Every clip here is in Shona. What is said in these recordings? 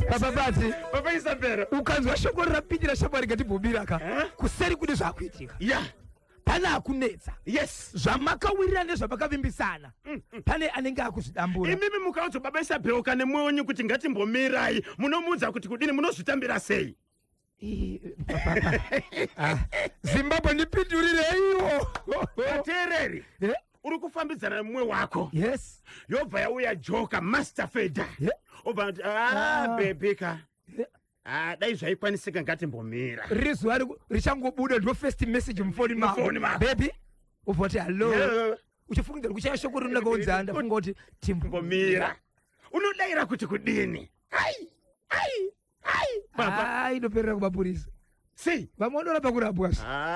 Papa Isabella. Ukanzwa shoko rapidira shamwari ngati bobiraka. Kuseri kuti zvakuitika. Yeah. Pana akunetsa. Yes. Zvamakawirira nezvamakavimbisana. Pane anenge akuzvidambura. Imimi mukaudza Baba Isabella kana muonye kuti ngatimbomirai munomuudza kuti kudini munozvitambira sei. Zimbabwe ndipindurire iyo. Atereri. Uri kufambidzana nemumwe wako. Yes. Yobva yauya joka Master Feda. Obva bebeka. Dai zvaikwanisika ngatimbomira. Rizuva richangobuda ndo first message mufoni mako. Baby, uvoti hello. Uchifungira kuchaya shoko rino ndakaunzanda funga kuti timbomira. Unodaira kuti kudini. Baba. Inoperera kumapurisa. Si, vamodora pakurapwa.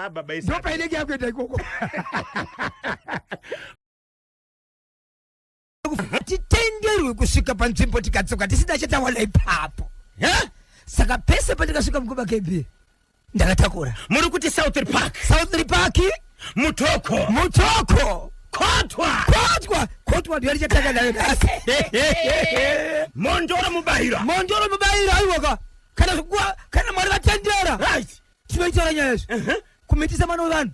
Baba Isabella. Ndopa inenge yakuenda ikoko. Titenderwe kusvika panzvimbo tikatsoka tisina chatawana ipapo. Saka pese patikasvika mukuba KB ndakatakura. Muri kuti Southern Park. Southern Park. Mutoko. Kotwa ndiye chataka nayo. Mondoro mubaira aiwaka. Kana mwari vatendera. Right. Chinoitara nyaya yesu. Kumitisa mwana wevanhu.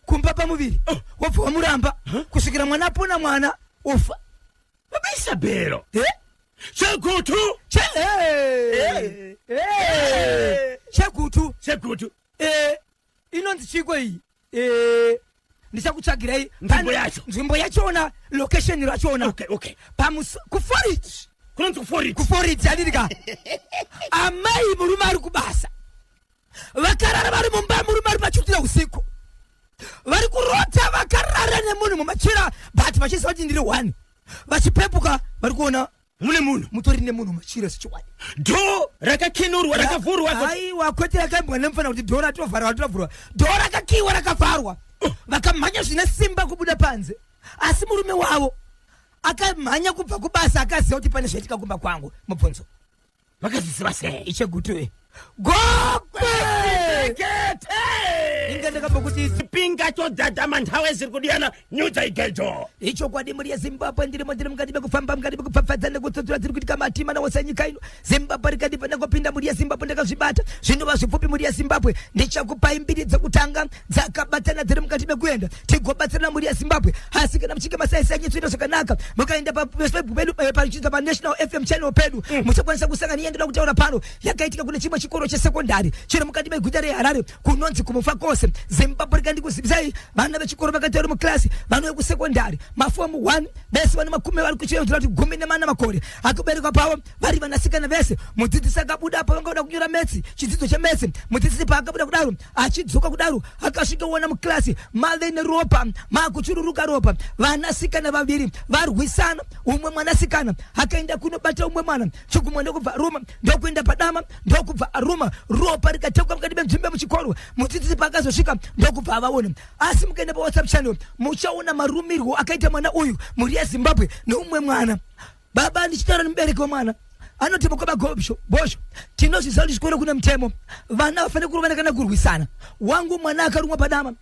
Kumbapa muviri. Wabva wamuramba. Kusvikira mwana apona mwana ufa. Baba Isabella. Chekutu. Chekutu. Inonzi chiko iyi. Ndichakutsvagirai nzvimbo yachona, location rachona. Okay. Kuforage. Kunonzi kuforage. Kuforage adirika. Amai murume ari kubasa. Vakarara vari mumba murume ari pachutira usiku. Vari kurota vakarara nemunhu mumachira but vachisa vati ndiri 1. Vachipepuka vari kuona mune munhu mutori nemunhu machira sichiwani. Do rakakinurwa rakavhurwa. Aiwa kwete rakaimbwa nemufana kuti do ratovharwa. Do rakakiwa rakavharwa. Vakamhanya zvine simba kubuda panze. Asi murume wavo akamhanya kubva kubasa akaziva kuti pane zvaitika kumba kwangu. Mubvunzo vakazviziva sei? Ichegutuwe gokwe inga ndakapokuti chipinga chodhadhama nthawe ziri kudiyana nyudza igejo. Icho kwadi muri yeZimbabwe ndiri mukati mekufamba mukati mekupfapfadza nekutsotsora tiri kuitika matima nawose nyika ino. Zimbabwe rikadipa ndakopinda muri yeZimbabwe ndakazvibata zvinova zvipfupi muri yeZimbabwe. Ndichakupai mbiri dzekutanga dzakabatana dziri mukati mekuenda tigobatsirana muri yeZimbabwe. Asi kana muchinge masaisa nyitsuita zvakanaka mukaenda pafacebook pedu pachiita paNational FM channel pedu muchakwanisa kusangana niendera kutaura pano yakaitika kune chimwe chikoro chesekondari chiri mukati meguta reHarare kunonzi kumufa kose. Zimbabwe rikandikuzivisai vana vechikoro vakataura muklasi vano vekusekondari mafomu 1 vese vana makume vari kuchiyeudzira kuti 14 makore akuberekwa pavo vari vanasikana vese. Mudzidzisi akabuda apa vangauda kunyora metsi chidzidzo chemetsi. Mudzidzisi paakabuda kudaro achidzoka kudaro akasvika kuona muklasi mave neropa makuchururuka ropa. Vanasikana vaviri varwisana. Umwe mwanasikana akaenda kunobata umwe mwana chigumwe ndokubva aruma ndokuenda padama ndokubva aruma ropa rikatekwa mukati menzvimbo muchikoro. Mudzidzisi paakazosvika ndokubva avaona. Asi mukaenda paWhatsApp channel muchaona marumirwo akaita mwana uyu muri yeZimbabwe neumwe mwana. Baba ndichitaura nemubereki wemwana anoti mukoba bosho tinozviziva kuti chikoro kune mutemo vana vafanira kurumana kana kurwisana. Wangu mwana akarumwa padama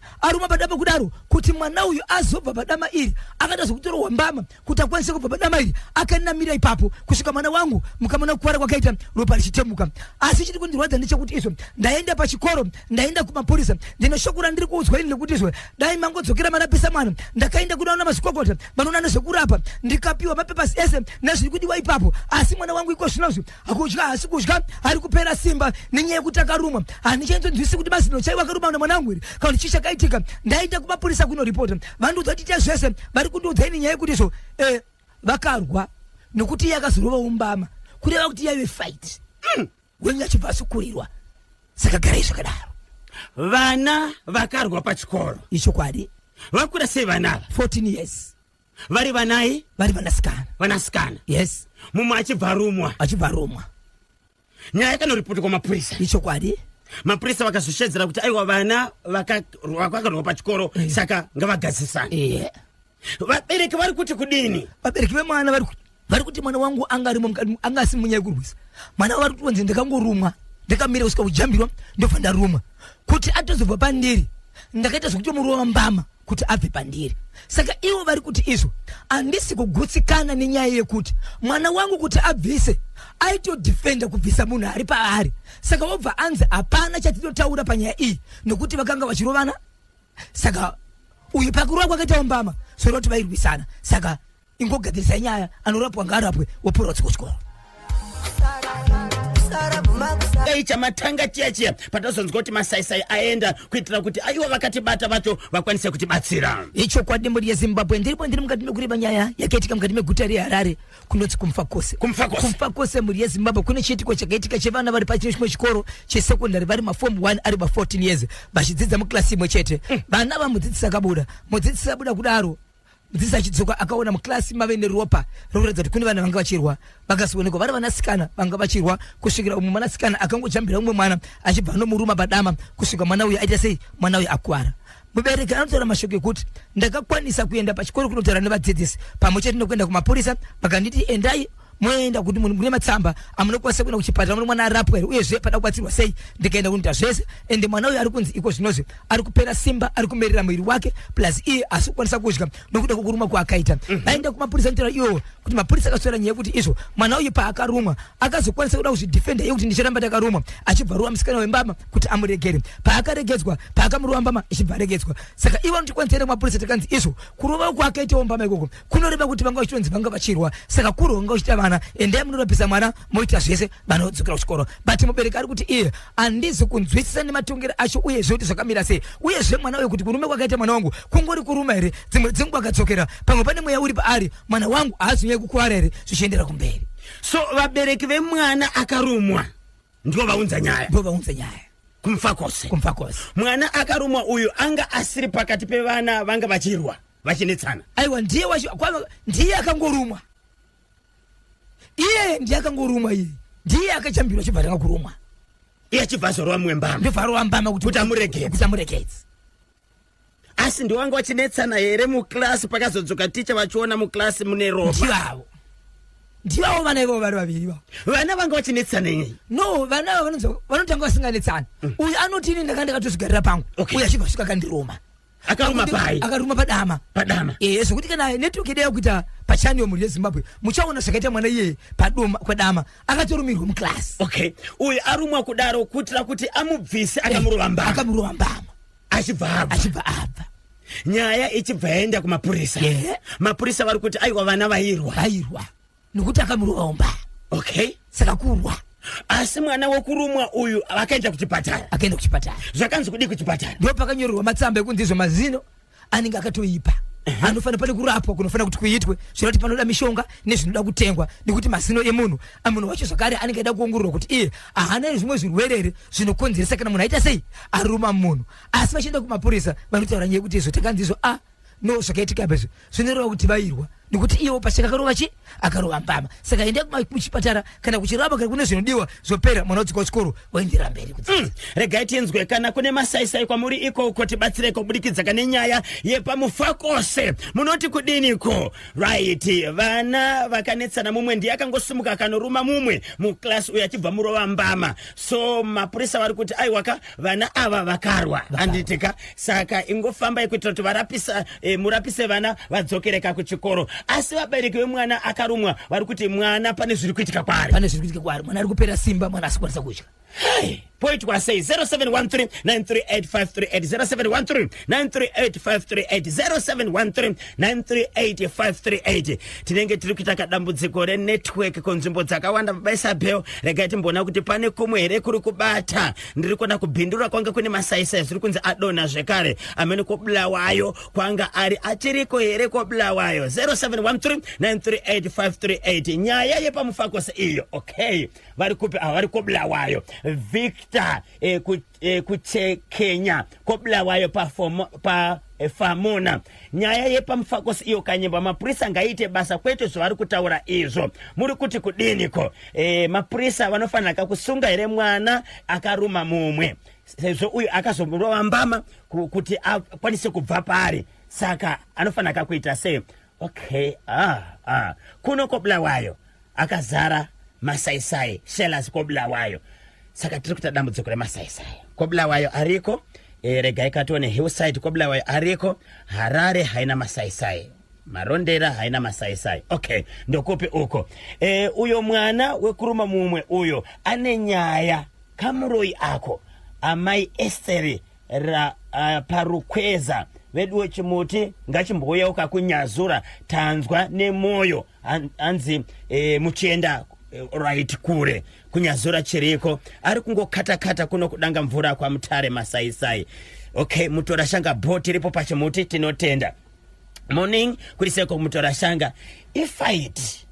kudaro kuti mwana uyu azobva padama iri akada zokutorwa mbama kuti akwanise kubva padama iri akanamira ipapo kusvika mwana wangu mukamona kukwara kwakaita ropa richitemuka. Asi chiri kundirwadza ndechekuti izvo ndaenda pachikoro ndaenda kumapurisa ndinoshokura ndiri kuudzwa ini nekuti izvo dai mangodzokera manapisa mwana ndakaenda kudaona mazvikokota vanoona nezvekurapa ndikapiwa mapepasi ese nezviri kudiwa ipapo. Asi mwana wangu iko zvinozvi akudya asi kudya ari kupera simba nenyaya yekuti akarumwa. Handichanzwisisi kuti mazino chaiwa akarumwa namwanangu iri kana kuti chichakaitika. Ndaenda kumapurisa kunoripota vandiudza kuti zvese vari kundiudza ini nyaya yekuti izvo vakarwa nokuti yakazorova umbama kureva kuti yaive fight wenga chibva asikurirwa. Saka garai zvakadaro. Vana vakarwa pachikoro. Ichokwadi. Vakura sei vanava? 14 years. Vari vanai? Vari vanasikana. Yes. Mumwe achibva rumwa. Nyaya yakanoripoterwa kumapurisa. Ichokwadi. Mapurisa vakazoshedzera kuti aiwa vana vakarwa pachikoro saka ngavagadzisane. Vabereki vari kuti kudini? Vabereki vemwana vari kuti mwana wangu angarimo mukati angasi munyaya kurwisa. Mwana vari kuti ndakangorumwa ndakamira kusvika kujambirwa ndofa ndaruma kuti atozobva pandiri ndakaita zvokuti muruva mbama kuti abve pandiri. Saka ivo vari kuti izvo handisi kugutsikana nenyaya yekuti mwana wangu kuti abvise aito defender kubvisa munhu ari paari. Saka wobva anzi hapana chatinotaura panyaya iyi nokuti vakanga vachirovana. Saka uyu pakurova kwakaita Ombama soroti vairwisana. Saka ingogadzirisai nyaya, anorapwa ngaarapwe, wopora kuchikoro. Chamatanga chiya patazonzwa kuti masaisai aenda kuitira kuti aiwa vakatibata vacho vakwanise kutibatsira. Icho kwadi muri yeZimbabwe ndiri mukati mekureba nyaya yakaitika mukati meguta reHarare kunoti kumfakose muri yeZimbabwe kune chiitiko chakaitika chevana vari pachimwe chikoro chesekondari vari maform 1 ari pa 14 years vachidzidza muklasi imwe chete. Vana vamudzidzisi akabuda, mudzidzisi abuda kudaro, mudzidzisi achidzoka akaona muklasi mave neropa rokuratidza kuti kune vana vanga vachirwa. Vakazoonekwa vari vanasikana vanga vachirwa kusvikira umwe mwanasikana akangojambira umwe mwana achibva nomuruma padama kusvika mwana uyu aita sei, mwana uyu akwara. Mubereki anotaura mashoko ekuti ndakakwanisa kuenda pachikoro kunotaura nevadzidzisi pamwe chete nokuenda kumapurisa vakanditi endai moenda kuti mune matsamba amunokwanisa kuenda kuchipatara muno mwana arapwe uyezve pada kubatsirwa sei. Ndikaenda kunoita zvese ende mwana uyu ari kunzi iko zvinozve ari kupera simba, ari kumerera mwiri wake plus iye asi kukwanisa kudya nokuda kwokuruma kwaakaita. Vaenda kumapurisa anotaura iwo kuti mapurisa akaswera nyaya yekuti izvo mwana uyu paakarumwa akazokwanisa kuda kuzvidhifenda yekuti ndicharamba takarumwa achibva ruwa musikana wembama kuti amuregere. Paakaregedzwa paakamuruwa mbama ichibva aregedzwa. Saka ivo anotikwanisa enda kumapurisa takanzi izvo kurova kwaakaita Ombama ikoko kunoreva kuti vanga vachitonzi vanga vachirwa. Saka kuro vanga vachita vana endai munorapisa mwana moita zvese vana vodzokera kuchikoro. But mubereki ari kuti iye handizi kunzwisisa nematongero acho uyezve kuti zvakamira sei, uyezve mwana uyu kuti kurume kwakaita mwana wangu kungori kuruma here, dzimwe dzenguva akadzokera pamwe pane mweya uri paari mwana wangu haazonyai kukwara here zvichiendera kumberi. So vabereki vemwana akarumwa ndivo vaunza nyaya, kumfakose mwana akarumwa uyu anga asiri pakati pevana vanga vachirwa vachinetsana. Aiwa ndiye akangorumwa, iye ndiye akangorumwa, iye ndiye akachambirwa chibva tanga kurumwa, iye chibva azorwa Mbama ndobva Mbama kuti amuregedze. Asi ndiwanga vachinetsana here muklasi pakazodzoka ticha vachiona muklasi mune ropa. Ndivavo vana ivo vari vaviri. Vana vanga vachinetsana nyei? No, vana vanotanga vasinganetsana. Uyu anoti ini ndakandikatozvigarira pangu, uyu achibva svika kandiruma. Akaruma pai? Akaruma padama. Zvokuti kana netiweki ideya kuita pachani yomuri yeZimbabwe muchaona zvakaita mwana iye padama akatorumirwa muklasi. Okay, uyu arumwa kudaro kuitira kuti amubvise akamurova Mbama achibva abva. Nyaya ichibva yaenda kumapurisa. Mapurisa vari kuti aiwa vana vairwa nokuti akamurova Ombama. Okay, saka kurwa. Asi mwana wokurumwa uyu akaenda kuchipatara. Zvakanzi kudi kuchipatara? Ndipo pakanyorerwa matsamba ekunzi izvo mazino anenge akatoipa. Anofanira pane kurapwa kunofanira kuti kuitwe zvinoti panoda mishonga nezvinoda kutengwa nekuti mazino emunhu wacho zvakare anenge aida kuongororwa kuti iye haana zvimwe zvirwere here zvinokonzeresa kana munhu aita sei aruma munhu. Asi vachienda kumapurisa vanotaura nyaya yekuti izvo takanzi izvo no zvakaitika bezvo zvinoreva kuti vairwa nekuti iwo pachaka akarova Mbama. Saka endai kuchipatara kana kuchirapa kana kune zvinodiwa zvopera mwana wodzoka kuchikoro waendera mberi. Regai tinzwe kana kune masaisai kwamuri ikoko tibatsireko kubudikidza kane nyaya yepamufakose munoti kudiniko. Right, vana vakanetsana mumwe ndiye akangosimuka akanoruma mumwe muklasi uyu achibva murova Mbama. So mapurisa vari kuti aiwaka vana ava vakarwa handitika. Saka ingofamba kuitira kuti murapise vana vadzokereka kuchikoro. Asi vabereki vemwana akarumwa vari kuti mwana pane zviri kuitika kwaari, mwana ari kupera simba, mwana asikwanisa kudya. Poitwa sei 0713 938 538 0713 tinenge tiri kuita kadambudziko renetwork kunzvimbo dzakawanda. Baisa bheo regai timbona kuti pane kumwe here kuri kubata. Ndiri kuona kubhindura kwanga kune masaisai zviri kunzi adona zvekare amene kobulawayo kwanga ari achiriko here kobulawayo 0713 938 nyaya yepamufakose iyo. Okay, vari kupi vari kobulawayo Victor kuchekenya kobulawayo pa famona. Nyaya yepamufakose iyo kanyimba mapurisa ngaite basa kwete zvavari kutaura izvo. Muri kuti kudiniko? Mapurisa vanofanira kusunga here mwana akaruma mumwe sezvo uyu akazomurova Mbama kuti akwanise kubva pari. Saka anofanira kuita sei? Okay, kuno kobulawayo akazara masaisai shelas kobulawayo. Saka tiri kuita dambudziko remasaisai. Kobulawayo ariko, regai katione Hillside kobulawayo ariko. Harare haina masaisai. marondera haina masaisai. Okay, ndokupi uko. Uyo mwana wekuruma mumwe uyo ane nyaya kamuroi ako amai Esteri ra parukweza veduwe chimuti ngachimboya ukakunyazura tanzwa nemoyo anzi muchienda right kure kunyazura chiriko ari kungokata kuno kudanga mvura kwa mutare masaisai. Okay, mutora shanga boti ripo pachimuti tinotenda morning kuriseko mutora shanga ifight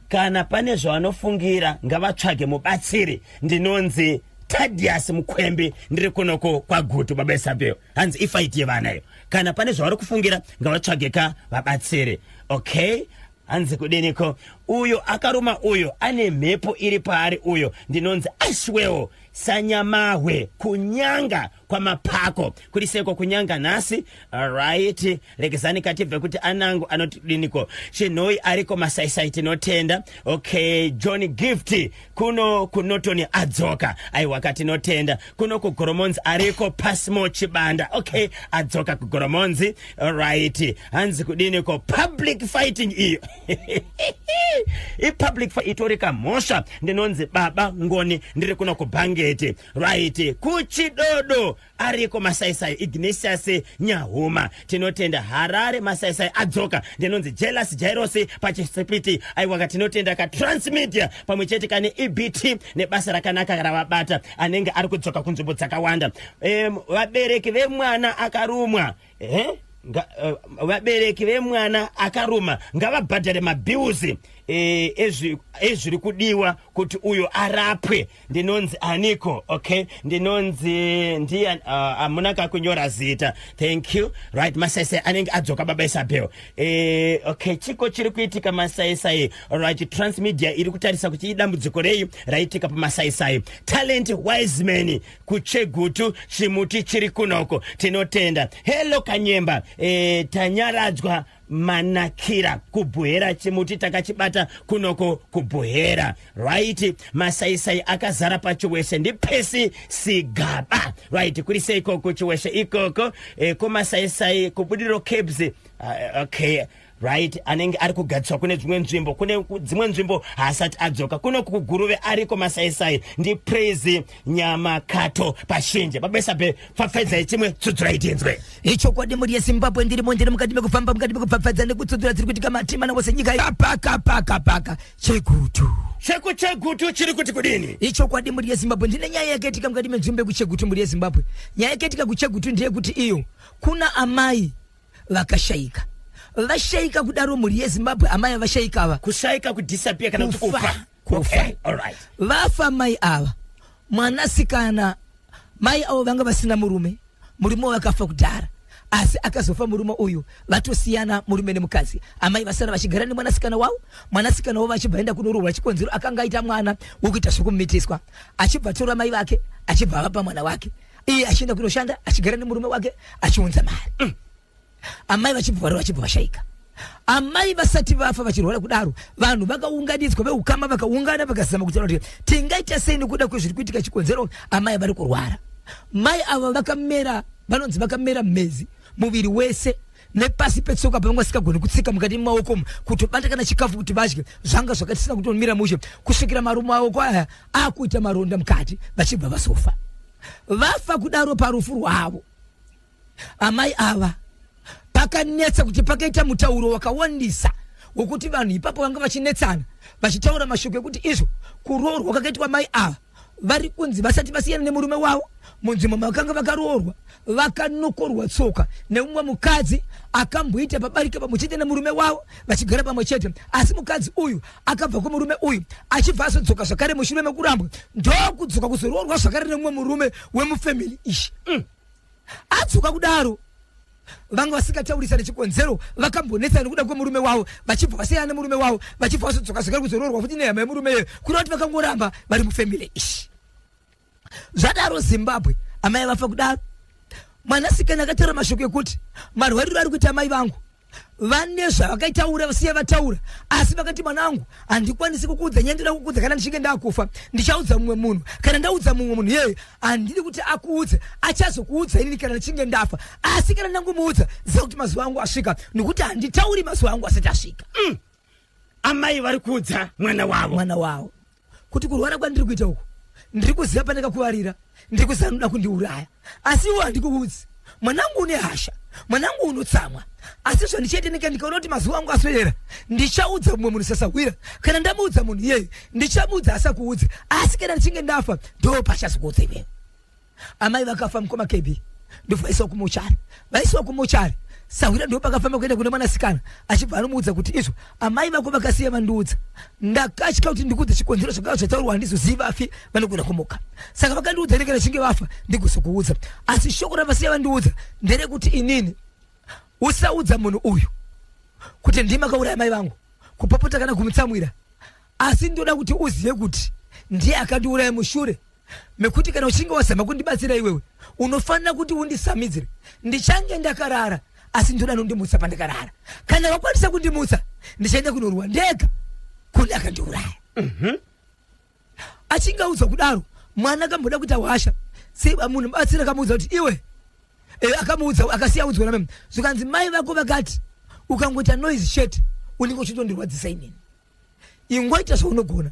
kana pane zvanofungira ngavatsvage mubatsiri ndinonzi Thaddeus Mukwembe ndiri kunoko kwa Gutu babesabeo hanzi ifight yevanayo kana pane zvavari kufungira ngavatsvageka vabatsiri. Okay, hanzi kudeniko uyo akaruma uyo ane mhepo iri paari uyo ndinonzi ashwewo sanyamahwe kunyanga kwa mapako kuriseko kunyanga nasi. Alright, rekezani katibve kuti anangu anotidiniko chinoi ariko masaisai tinotenda. Okay, John Gift kuno kunotoni adzoka aiwakati notenda kuno kugoromonzi ariko pasmo chibanda. Okay, adzoka kugoromonzi. Alright, hanzi kudiniko public fighting iyo i public fight itorika mosha ndinonzi baba ngoni ndiri kuno kubhangeti. Right, kuchidodo ariko masaisai Ignatius Nyahuma tinotenda. Harare masaisai adzoka ndinonzi Jealous Jairos pachisipiti aiwaka tinotenda ka Transmedia pamwechete kane EBT nebasa rakanaka ravabata anenge ari kudzoka kunzvimbo dzakawanda. Vabereki vemwana akarumwa vabereki vemwana akaruma ngavabhadhare mabhiuzi ezviri kudiwa kuti uyo arapwe ndinonzi aniko. Okay, ndinonzi ndiye amuna kakunyora zita. Thank you. Right, masaisai anenge adzoka baba Isabel. Okay, chiko chiri kuitika masaisai. Alright, Transmedia iri kutarisa kuti idambudziko rei raitika pamasaisai. Talent Wiseman kuChegutu chimuti chiri kunoko tinotenda. Hello Kanyemba, tanyaradzwa manakira kubhuhera chimuti takachibata kunoko kubhuhera. Right, masaisai akazara pachiweshe ndipesi sigaba. Right, kurise ikoko chiweshe ikoko kumasaisai kubudiro cabs. Okay, right, anenge ari kugadzwa kune dzimwe nzvimbo haasati adzoka kuno kuguruve ariko masaisai ndi Praise Nyamakato pashinje babesabe pfapfedza chimwe tsudzura itinzwe icho kwadi muri yeZimbabwe ndirimo ndiri mukati mekufamba mukati mekupfapfedza nekutsudzura tiri kutika matima nawose nyika paka Chegutu chiri kuti kudini icho kwadi muri yeZimbabwe ndine nyaya yakaitika mukati menzvimbo kuChegutu muri yeZimbabwe. Nyaya yakaitika kuChegutu ndiye kuti iyo kuna amai vakashaika vashaika kudaro muri yeZimbabwe. amai vashaika ava kushaika kudisappear kana kufa. Okay, alright, vafa mai ava mwanasikana mai avo vanga vasina murume vakafa kudhara asi akazofa murume uyu vatosiyana murume nemukadzi. amai vasara vachigara nemwanasikana wavo. mwanasikana wavo achibva enda kunorohwa chikonzero akanga aita mwana wokuita zvokumumitizwa achibva tora mai vake achibva vapa mwana wake iye achienda kunoshanda achigara nemurume wake achiunza mari. amai vachibva vashaika. amai vasati vafa vachirwara kudaro vanhu vakaunganidzwa veukama vakaungana vakazama kutaura kuti tingaita sei nekuda kwezviri kuitika chikonzero amai vari kurwara. mai ava vakamera vanonzi vakamera mhezi muviri wese nepasi petsoka pavanga vasikagoni kutsika mukati mumaoko kutobata kana chikafu kuti vadye zvanga zvakatisina kutomira mushe kusvikira marume avo aya akuita maronda mukati vachibva vasofa. vafa kudaro parufu rwavo. amai ava pakanetsa kuti pakaita mutauro wakawandisa wokuti vanhu ipapo vanga vachinetsana vachitaura mashoko ekuti izvo kuroorwa kwakaitwa mai ava vari kunzi vasati vasiyana nemurume wavo munzvimbo makanga vakaroorwa vakanokorwa tsoka neumwe mukadzi akamboita pabarika pamwechete nemurume wavo vachigara pamwe chete asi mukadzi uyu akabva kumurume uyu achibva azodzoka zvakare mushure mekurambwa ndokudzoka kuzoroorwa zvakare neumwe murume wemufamily ishi. adzoka kudaro vanga vasikataurisana chikonzero vakambonetsana nekuda kwemurume wavo vachibva vasiyana nemurume wavo vachibva vasodzoka zvakare kuzoroorwa futi nehama yemurume kuda kuti vakangoramba vari mufamily ishi. zvadaro Zimbabwe amai vafa kudaro. mwanasikana akataura mashoko ekuti marwariro ari kuita amai vangu vanezva vakaitaura vasiya vataura asi vakati mwanangu handikwanisi kukudza nyendoda kukudza kana ndichinge ndakufa ndichaudza mumwe munhu kana ndaudza mumwe munhu yeye handidi kuti akuudze achazokuudza inini kana ndichinge ndafa asi kana ndangomuudza ziva kuti mazuva angu asvika nekuti handitauri mazuva angu asati asvika. Amai vari kuudza mwana wavo kuti kurwara kwandiri kuita uku ndiri kuziva pandakakuvarira ndiri kuziva noda kundiuraya asi iwo handikuudzi mwanangu une hasha mwanangu unotsamwa asi zvandichaiteneka ndikaona kuti mazuva angu aswedera ndichaudza mumwe munhu sasahwira kana ndamuudza munhu iyeye ndichamuudza asakuudze asi kana ndichinge ndafa ndo pachazokuudza iwewe. Amai vakafa mukoma KB ndovaisiwa kumuchari Sahwira ndo pakafamba kuenda kuna mwanasikana achibva anomuudza kuti izvo amai vako vakasiya vandiudza ndakatya kuti ndikudze chikonzero chakava chataurwa handizoziva afi vanogona kumuka saka vakandiudza ine kana chinge vafa ndikuzokuudza asi shoko ravasiya vandiudza nderekuti inini usaudza munhu uyu kuti ndimi akauraya mai vangu kupopota kana kumutsamwira asi ndoda kuti uzive kuti ndiye akandiuraya mushure mekuti kana uchinge wazama kundibatsira iwewe unofanira kuti undisamidzire ndichange ndakarara asi ndoda nondimutsa pandakarara kana wakwanisa kundimutsa ndichaenda kunorwa ndega kune akandiuraya. Achinge audzwa kudaro mwana akamboda kuita hwasha seiba munhu batsira akamuudza kuti iwe akamuudza akasiya udzwa nameme zvikanzi mai vako vakati ukangoita noise shete unenge uchitondirwadzisa inini ingoita zvaunogona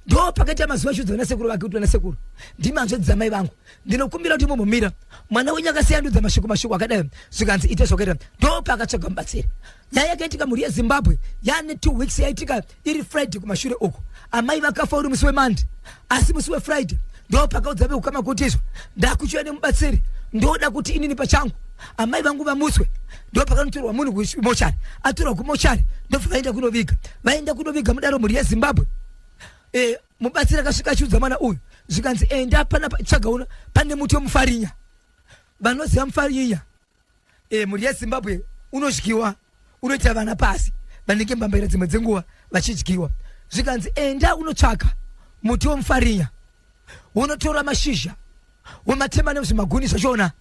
ndo pakati amazuva achiudzwa nasekuru vake kuti nasekuru ndimi hanzvadzi mai vangu ndinokumbira kuti mumumira mwana wenyu akasiyandudza mashoko akadai zvikanzi ite zvakaita ndo pakatsvaga mubatsiri. Nyaya yakaitika mhuri yeZimbabwe yaane 2 weeks yaitika iri Friday kumashure uko amai vakafa uri musi weMonday asi musi weFriday ndo pakaudza veukama kuti izvo ndakuchiwa nemubatsiri ndoda kuti inini pachangu amai vangu vamuswe ndo pakanotorwa munhu kumochari atorwa kumochari ndobva vaenda kunoviga mudaro mhuri yeZimbabwe. Mubatsiri akasvika achiudza mwana uyu zvikanzi enda tsvaga uno pane muti wemufarinya vanoziva mufarinya mhuri yeZimbabwe unodyiwa unoita vana pasi vanenge mbambaira dzimwe dzenguva vachidyiwa zvikanzi enda unotsvaka muti wemufarinya unotora mashizha womatema nezvimaguni zvachona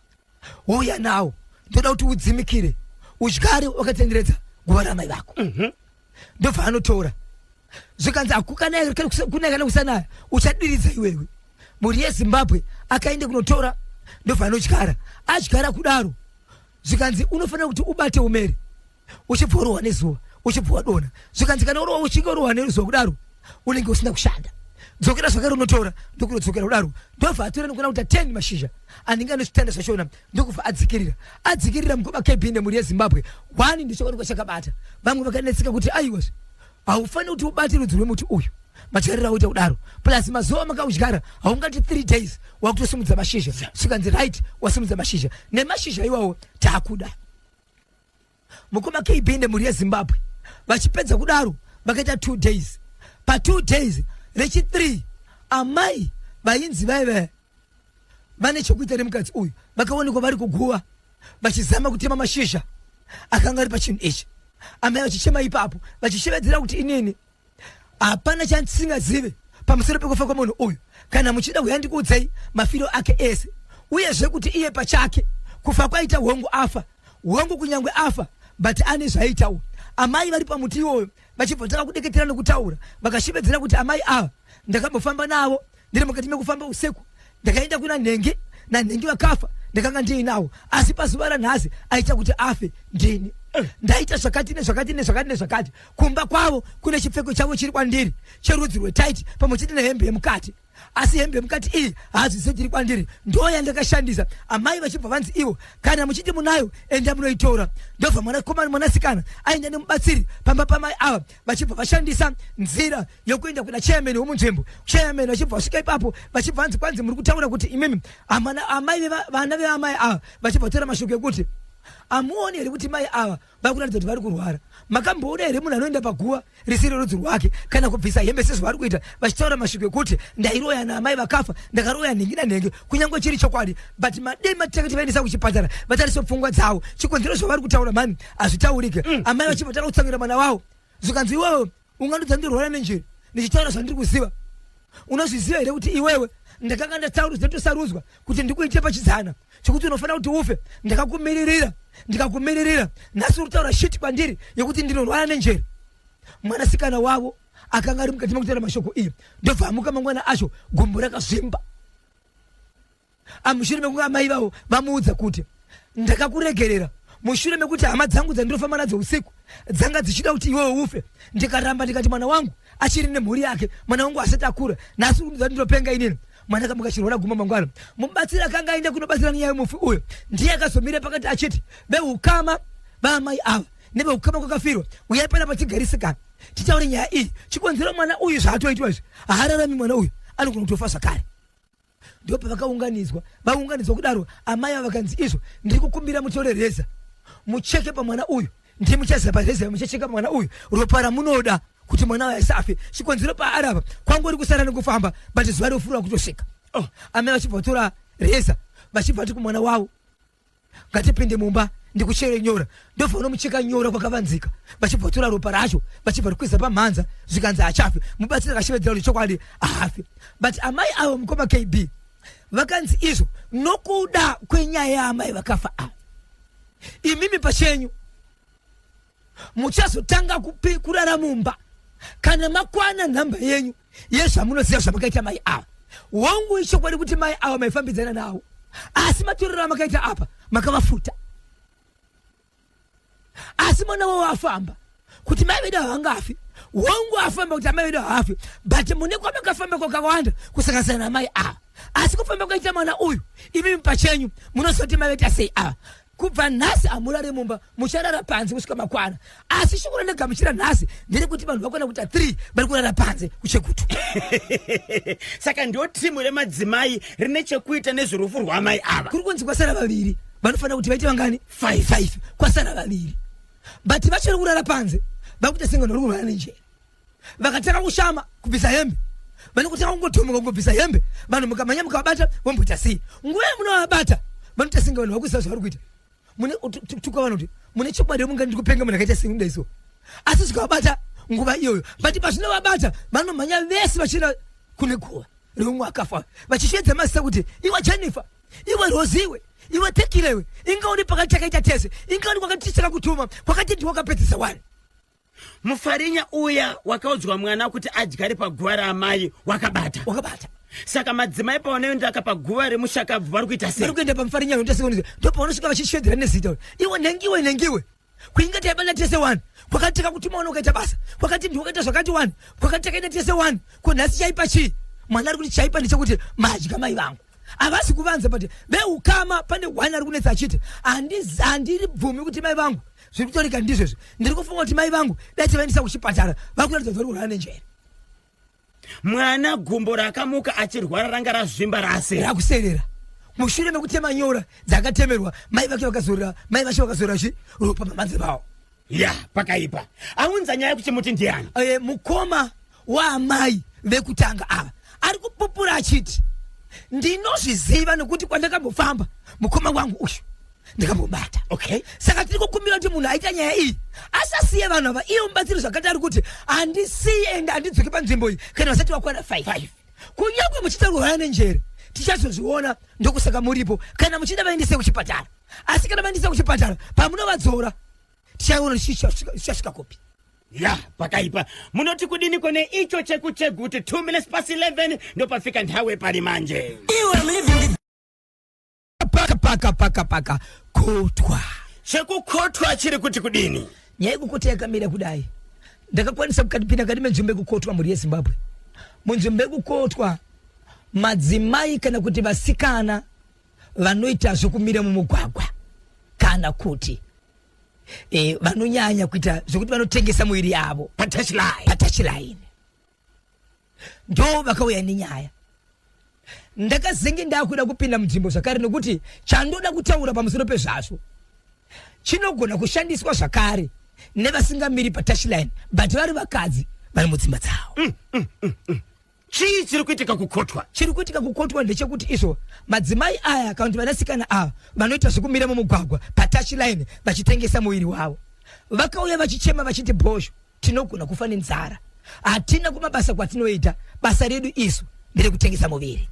wouya nawo ndoda kuti udzimikire udyare wakatenderedza guva ramai vako ndobva anotora zvikanzi kunekana kusanaya uchadiridza iwewe. Mhuri yeZimbabwe akaende kunotora ndobva anodyara adyara kudaro zvikanzi unofanira kuti ubate umere uchibva urohwa nezuva uchibva wadonha zvikanzi kana urohwa uchinge urohwa nezuva kudaro unenge usina kushanda dzokera zvakare unotora ndokunodzokera kudaro ndobva atora nokuna kuti 10 mashizha anenge anozvitanda zvachona ndokubva adzikirira mukoma KB nemhuri yeZimbabwe 1 ndichokonekwa chakabata vamwe vakanetseka kuti aiwa haufaniri kuti ubate rudzi rwemuti uyu madyariro auita kudaro plus mazuva makaudyara haungati 3 days wakutosumudza mashizha zvikanzi right wasumudza mashizha nemashizha iwawo taakuda. Mukoma KB nemhuri yeZimbabwe vachipedza kudaro vakaita 2 days pa2 days rechi3 amai vainzi vaive vane chokuita nemukadzi uyu vakaonekwa vari kuguva vachizama kutema mashizha akanga ari pachinhu ichi amai vachichema ipapo vachishevedzera kuti inini hapana chandisingazive pamusoro pekufa kwemunhu uyu kana muchida kuyandikuudzai mafiro ake ese uyezve kuti iye pachake kufa kwaita hongu afa hongu kunyangwe afa but ane zvaitawo. Amai vari pamuti iwoyo vachibva vataka kudeketera nekutaura vakashevedzera kuti amai ava ndakambofamba navo ndiri mukati mekufamba usiku ndakaenda kuna nhengi nanhengi vakafa ndakanga ndiinawo asi pazuva ranhasi aita kuti afe ndini ndaita zvakati nezvakati kumba kwavo kune chipfeko chavo chiri kwandiri cherudzi rwetaiti pamwe chete nehembe yemukati asi hembe yemukati iyi haazvise chiri kwandiri ndo yandakashandisa. Amai vachibva vanzi ivo kana muchiti munayo enda munoitora ndobva mwanasikana aenda nemubatsiri pamba pamai ava vachibva vashandisa nzira yokuenda kuna chairman womunzvimbo chairman vachibva vasvika ipapo vachibva vanzi kwanzi muri kutaura kuti imimi vana veamai ava vachibva vatora mashoko ekuti amuoni here kuti mai ava vakuratidza kuti vari kurwara makamboona here munhu anoenda paguva risiri rudzi rwake kana kubvisa hembe sezvo vari kuita vachitaura mashoko ekuti ndairoya naamai vakafa ndakaroya nhengi nanhengi kunyange chiri chokwadi but madei matakati vaendesa kuchipatara vatarise pfungwa dzavo chikonzero zvavari kutaura mani hazvitaurike. Amai vachibva vatara kutsamwira mwana wavo zvikanzi iwewe unganodza ndirwara nenjiri ndichitaura zvandiri kuziva unozviziva here kuti iwewe ndakanga ndatosaruzwa kuti ndikuite pachidzana chekuti unofanira kuti ufe, ndikakumiririra nasi utaura shit kwandiri yekuti ndinorwara nenjere. Mwanasikana wavo akanga ari mukati mekutaura mashoko iyo, ndobva amuka mangwana acho gumbo rakazvimba. Mushure mekunge amai vavo vamuudza kuti ndakakuregerera mushure mekuti hama dzangu dzandinofamba nadzo usiku dzanga dzichida kuti iwewe ufe, ndikaramba ndikati mwana wangu achiri nemhuri yake, mwana wangu asati akura, nasi ndinopenga inini. Mwana kamuka chirwara guma mangwana, mubatsira akanga aenda kunobatsira nyaya yemufi uyo ndiye akazomira pakati achiti beukama vaamai ava nebeukama kwakafirwa uyai panapa tigarisikana titaure nyaya iyi. Chikonzero mwana uyu zvaatoitwa izvi haararami, mwana uyu anogona kutofa zvakare. Ndopa vakaunganidzwa kudaro amai ava vakanzi izvo ndiri kukumbira mutore reza mucheke pamwana uyu, ndiye muchaziva pareza muchacheka pamwana uyu, ropa ramunoda kuti mwana waye asafe. Chikonzero paarava kwangori kusara nekufamba but zuva rofurwa kutosvika. Amai vachibva vatora reza vachibva vati kumwana wavo ngatipinde mumba ndikuchere nyora, ndobva unomucheka nyora kwakavanzika, vachibva vatora ropa racho vachibva rikwidza pamhanza zvikanzi achafe. Mubatsiri akashevedzera kuti chokwadi ahafe, but amai avo mukoma KB vakanzi izvo nokuda kwenyaya yaamai vakafa ava imimi pachenyu muchazotanga kurara mumba kana makwana nhamba yenyu yezvamunoziva zvamakaita mai ava. Wangu ichokwadi kuti mai ava maifambidzana nawo, asi matorero amakaita apa makavafuta. Asi mwana wavo afamba kuti mai vedu havangafi, wangu afamba kuti amai vedu haafi, but mune kwamakafamba kwakawanda kusanganisana namai ava. Asi kufamba kwaita mwana uyu imimi pachenyu munozoti mai vedu sei ava. Kubva nhasi amurare mumba mucharara panze kusvika makwana, asi shukuru negamuchira nhasi ndiri kuti vanhu vakona kuita 3 vari kurara panze kuchekutu. Saka ndio timu remadzimai rine chekuita nezverufu rwamai ava. Kuri kunzi kwasara vaviri vanofanira kuti vaite vangani 5 kwasara vaviri, but vachiri kurara panze vakuita senga vari kurwara nenjere. Vakatanga kushama kubvisa hembe, vane kutanga kungotomuka kungobvisa hembe, vanhu mukamanya mukavabata vomboita sei. Nguva yamunovabata vanoita senga vanhu vakuziva zvavari kuita. Mune tukawana kuti mune chokwadi munga ndikupenga munhu akaita sekuda iso, asi zvikavabata nguva iyoyo, but pazvinovabata vanomhanya vese vachira kune guva reumwe akafa vachishedza mazisa kuti iwe Jennifer, iwe Roziwe, iwe Tekilewe, ingauri pakati takaita tese, ingauri kwakati tichakakutuma kwakati ndiwakapedzisa 1. Mufarinya uya wakaudzwa mwana kuti adyare paguva raamai wakabata. Saka madzimai paonoenda paguva remushakabvu vari kuita sei? Vari kuenda pamufarinya ndotasekonze ndopaunosvika vachishedzera nezita iwe nengiwe kuinga taibana tese 1 kwakati takakutuma uno ukaita basa kwakati ndiwakaita zvakati 1 kwakati takaita tese 1 kunhasi chaipa chii? Mwana ari kuti chaipa ndechekuti madya mai vangu havasi kuvanza, but beukama pane 1 ari kunetsa achiti handiri bvumi kuti mai vangu zviri kutorika ndizvezvo, ndiri kufunga kuti mai vangu dai tivaendesa kuchipatara vari kuratidza kuti vari kurara nenjere. Mwana gumbo rakamuka achirwara ranga razvimba rase rakuserera mushure mekutema nyora dzakatemerwa mai vake vakazorera, mai vacho vakazorera ropa pamanze vavo. Ya pakaipa aunza nyaya kuti muti ndiani? Mukoma waamai vekutanga ava ari kupupura achiti ndinozviziva nekuti kwandakambofamba mukoma wangu uyu ndikambobata. Okay, saka tiri kukumbira kuti munhu aita nyaya iyi asasiye vanhu ava, iye mubatsiri zvakati ari kuti handisiye ende handidzoke panzvimbo iyi kana vasati vakwana 5 kunyange muchida kurwara nenjere tichazozviona, ndokusaka muripo kana muchida vaendese kuchipatara. Asi kana vaendese kuchipatara pamunovadzora tichaona tichasvika kopi. Ya pakaipa munoti kudini kone icho chekuchegu kuti 2 minutes past 11 ndopafika nthawe pali manje. Paka kotwa chekukotwa chiri kuti kudini nyaya yekukota yakamira kudai. Ndakakwanisa kukatipinda kati menzvimbo yekukotwa muri yeZimbabwe. Munzvimbo yekukotwa madzimai kana kuti vasikana vanoita zvokumira mumugwagwa kana kuti vanonyanya kuita zvokuti vanotengesa muviri yavo patouchline ndo vakauya nenyaya. Ndakazenge ndakuda kupinda munzvimbo zvakare nekuti chandoda kutaura pamusoro pezvazvo chinogona kushandiswa zvakare nevasingamiri patouchline but vari vakadzi vari mudzimba dzavo. chii chiri kuitika kukotwa? Chiri kuitika kukotwa ndechekuti izvo madzimai aya kana kuti vanasikana ava vanoita zvokumira mumugwagwa patouchline vachitengesa muviri wavo vakauya vachichema vachiti bhosho tinogona kufa nenzara, hatina kumabasa kwatinoita, basa redu isu nderekutengesa muviri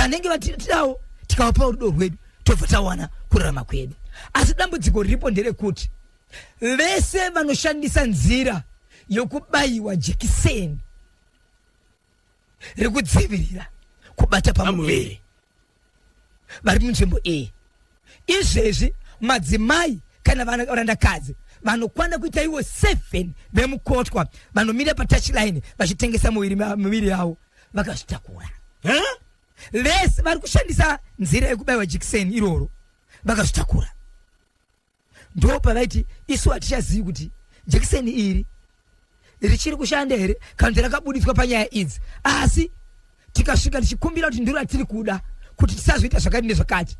panenge vatitawo tikawapa rudo rwedu tobva tawana kurarama kwedu. Asi dambudziko riripo nderekuti vese vanoshandisa nzira yokubayiwa jekiseni rekudzivirira kubata pamuviri vari munzvimbo iyi. Izvezvi madzimai kana varandakadzi vanokwana kuita iwo 7 vemukotwa vanomira patouchline vachitengesa miviri yavo vakazvitakura. Vese vari kushandisa nzira yekubayiwa jekiseni iroro vakazvitakura. Ndo pavaiti isu hatichazivi kuti jekiseni iri richiri kushanda here kana kuti rakabuditswa panyaya idzi. Asi tikasvika tichikumbira kuti ndiro ratiri kuda kuti tisazoita zvakati nezvakati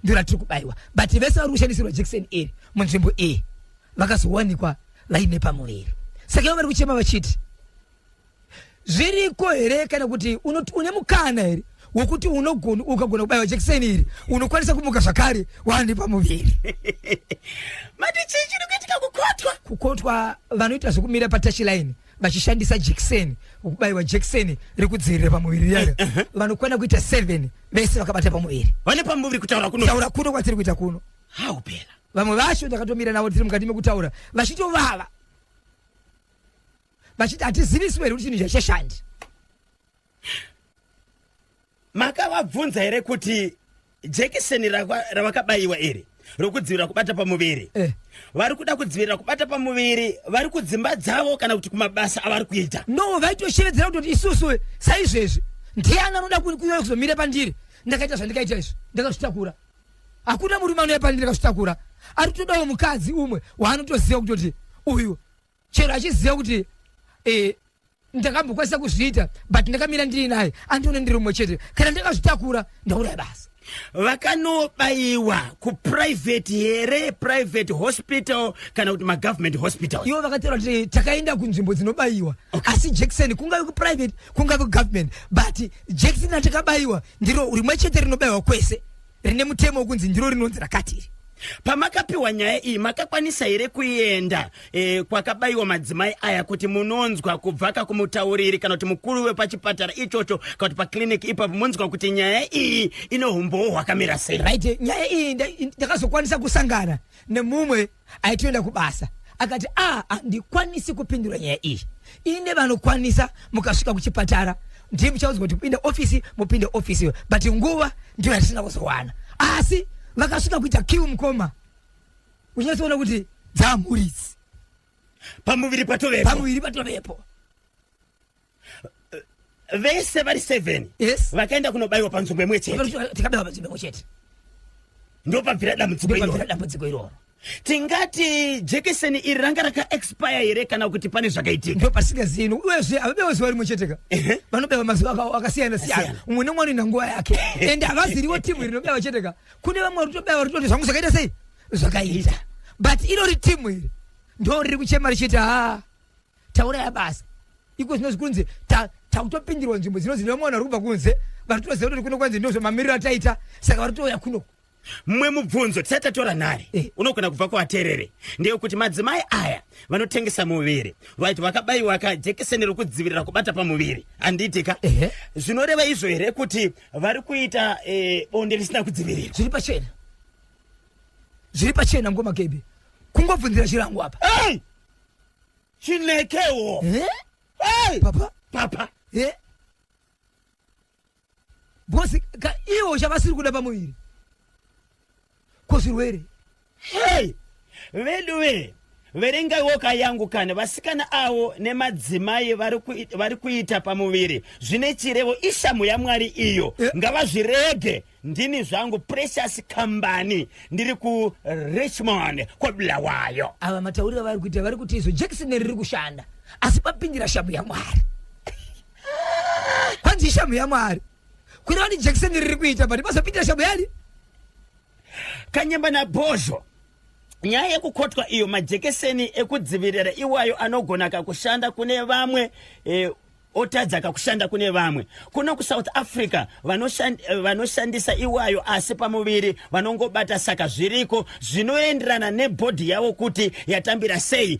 ndiro ratiri kubayiwa. But vese vari kushandisirwa jekiseni iri munzvimbo iyi vakazowanikwa vaine pamuviri. Saka ivo vari kuchema vachiti zviriko here kana kuti une mukana here wokuti ukagona kubayiwa jekiseni iri unokwanisa kumuka zvakare waane pamuviri. Mati chii chiri kuitika kukotwa? Kukotwa vanoita zvokumira patouchline vachishandisa jekiseni kubayiwa jekiseni rekudzivirira pamuviri yayo vanokwana kuita 7 vese vakabata pamuviri. Vane pamuviri kutaura kuno kwatiri kuita kuno. Haupera. Vamwe vacho ndakatomira navo tiri mukati mekutaura vachitovava vachiti hatiziviswe here kuti chinhu zvichashandi. Makavabvunza here kuti jekiseni ravakabayiwa iri rokudzivirira kubata pamuviri vari kuda kudzivirira kubata pamuviri vari kudzimba dzavo kana kuti kumabasa avari kuita? No, vaitoshevedzera kutoti isusu saizvezvi ndiani anoda kuuya kuzomira pandiri ndakaita zvandikaita izvi ndakazvitakura. Hakuna murume anouya pandiri akazvitakura. Ari todawo mukadzi umwe waanotoziva kutoti uyu chero achiziva kuti ndakambokwanisa kuzviita but ndakamira ndiri naye andione ndiri umwe chete kana ndakazvitakura ndauraya basa. Vakanobayiwa kuprivate here, private hospital kana kuti magovernment hospital? Ivo vakataura kuti takaenda kunzvimbo dzinobayiwa asi jekiseni kungave kuprivate kungave kugovernment but jekiseni ratakabayiwa ndiro rimwe chete rinobayiwa kwese rine mutemo wokunzi ndiro rinonzi rakatiri. Pamakapiwa nyaya iyi makakwanisa here kuenda kwakabayiwa madzimai aya kuti munonzwa kubva kumutauriri kana kuti mukuru wepachipatara ichocho kana kuti pakliniki ipapo munonzwa kuti nyaya iyi ine umbowo hwakamira sei? Right, nyaya iyi ndakazokwanisa kusangana nemumwe aitoenda kubasa akati handikwanisi kupindura nyaya iyi. Ine vanokwanisa mukasvika kuchipatara ndiye muchaudzwa kuti mupinde ofisi but nguva ndiyo yatisina kuzowana. Asi vakasvika kuita kiu mukoma unyatsoona kuti dzamhuritsi pamuviri patovepo. Vese vari 7 vakaenda kunobayiwa panzvimbo imwe chete. Tikabayiwa panzvimbo imwe chete ndopabvira dambudziko iroro. Tingati jekiseni iri ranga rakaexpire here kana kuti pane zvakaitika? Ndo pasingazini uyezve havabewa zuva rimwe cheteka vanobewa mazuva akasiyana siyana umwe nemwe anoina nguva yake ende havaziriwo timu rinobewa cheteka. Kune vamwe varitobewa ritoti zvangu zvakaita sei zvakaita but irori timu iri ndo riri kuchema richiti tauraya basa iko zvinozvi kunzi takutopindirwa nzvimbo dzinozvi nevamwe vanhu vari kubva kunze varitoziva kuti kuno kwanzi ndozvo mamiriro ataita saka varitoya kunoko. Mumwe mubvunzo tisati tatora nhare unogona kubva kuvateereri ndeyekuti madzimai aya vanotengesa muviri vaiti vakabayiwa jekiseni rokudzivirira kubata pamuviri handiitika zvinoreva izvo here kuti vari kuita bonde risina kudzivirirwa? Zviri pachena ngoma kebe kungobvunzira chirangu apa. Chinekewo papa bosi iwo chavasiri kuda pamuviri kozvirwere. Veduwe verengaiwo kayangu kana vasikana avo nemadzimai vari kuita pamuviri zvine chirevo ishamu yaMwari iyo ngavazvirege. Ndini zvangu Precious Kambani ndiri kuRichmond kwaBulawayo. Ava matauriro vari kuita vari kuti izo jekiseni riri kushanda asi papindira shamu yaMwari. Kwanzi shamu yaMwari kureva kuti jekiseni riri kuita but pasapindira shamu yari kanyamba nabhozho. Nyaya yekukotwa iyo majekiseni ekudzivirira iwayo anogona kakushanda kune vamwe otadza kakushanda kune vamwe. Kuno kuSouth Africa vanoshandisa iwayo asi pamuviri vanongobata saka zviriko zvinoenderana nebhodhi yavo kuti yatambira sei.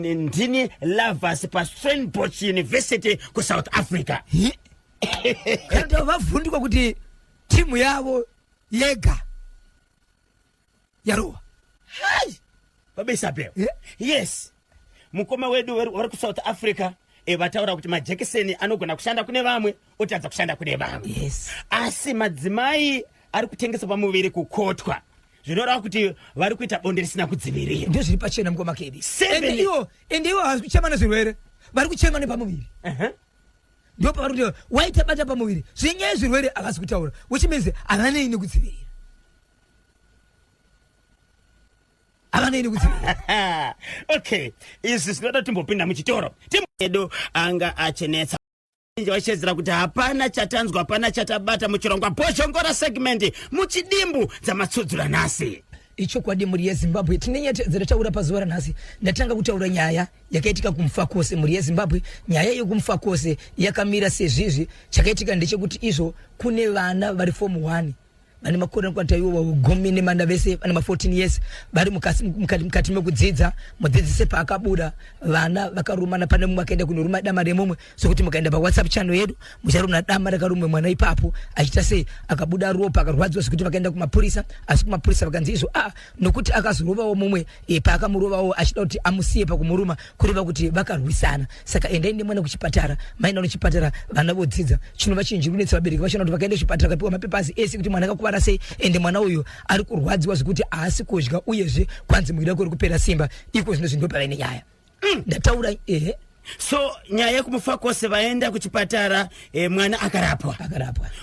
Ndini Lovers paStellenbosch University kuSouth Africa. Kana vavhundikwa kuti timu yavo yega yarowa. Hai babesa peo. Yes mukoma wedu wari ku South Africa vataura kuti majekiseni anogona kushanda kune vamwe otadza kushanda kune vamwe. Yes. Asi madzimai ari kutengesa pamuviri kukotwa zvinoreva kuti vari kuita bonde risina kudzivirira. Ndio zviri pachena mukoma kedi. 7 ende iwo hazvichema nezvirwere vari kuchema nepamuviri. Ndio pavari kuti waita bata pamuviri zvinyaya zvirwere havasi kutaura which means havanei nekudzivirira. Okay izvi zvinoda timbopinda muchitoro timu yedu anga achenetsa vachedzera kuti hapana chatanzwa hapana chatabata muchirongwa bhoshongora segment muchidimbu dzamatsudzura nhasi. Ichokwadi muri yeZimbabwe tinenyatedzera taura pazuva ranhasi ndatanga kutaura nyaya yakaitika kumufakose muri yeZimbabwe. Nyaya yekumfa kose yakamira sezvizvi chakaitika ndechekuti izvo kune vana vari form 1 vane makore kwataiwa gumi nemana vese vane 14 years vari mukati mekudzidza. Mudzidzisi paakabuda vana vakarumana pane mumwe akaenda kunoruma dama remumwe sokuti mukaenda paWhatsApp channel yedu mucharumana dama rakarumwe mwana ipapo achiita sei akabuda ropa akarwadziwa sokuti vakaenda kumapurisa asi kumapurisa vakanzi izvo nokuti akazorovawo mumwe paakamurovawo achida kuti amusiye pakumuruma kureva kuti vakarwisana saka endai nemwana kuchipatara maenda kuchipatara vana vodzidza chinova chinji kunetsa vabereki vachona kuti vakaenda kuchipatara kapiwa mapepazi ese kuti mwana akakuvara sei ende mwana uyu ari kurwadziwa zvekuti haasi kudya uyezve kwanzi mwiri wake uri kupera simba iko zvino zvindo pavaine nyaya. Ndataura so nyaya yekumufa kose vaenda kuchipatara mwana akarapwa